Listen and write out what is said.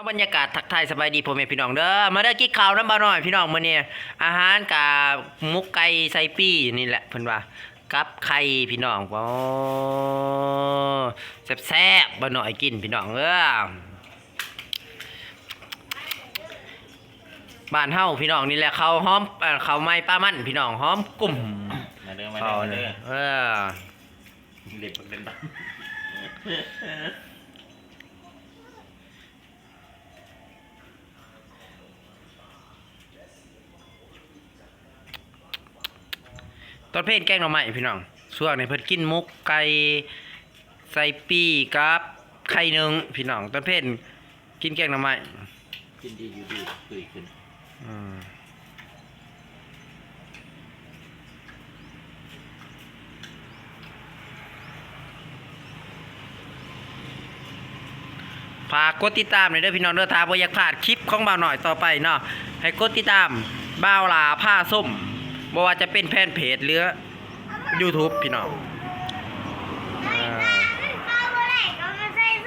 บรรยากาศทักทายสบายดีพ่อแม่พี่น้องเด้อมาได้กินข้าวน้ำบ่าน้อยพี่น้องมื้อนี้อาหารกับมุกไก่ใส่ปี้นี่แหละเพิ่นว่ากับไข่พี่น้องโอ้แซ่บๆบ่น้อยกินพี่น้องบ้านเฮาพี่น้องนี่แหละข้าวหอมข้าวไม้ปลามันพี่น้องหอมกลุ่มมาเด้อมา ข้าว เด้อ นี่เด็กเล่นบ้าง ตอนเพลแกงหน่อไม้พี่น้องส่วนในเพิ่นกินมุกไก่ใส่ปี้กับไข่หนึ่งพี่น้องตอนเพลกินแกงหน่อไม้ กินดีอยู่ดีตื่นขึ้นฝากกดติดตามหน่อยเด้อพี่น้องเด้อถ้าบ่อยากพลาดคลิปของบ่าวหน่อยต่อไปเนาะให้กดติดตามบ่าวหลาผ้าส้มบ่ว่าจะเป็นแฟนเพจหรือ YouTube พี่น้อง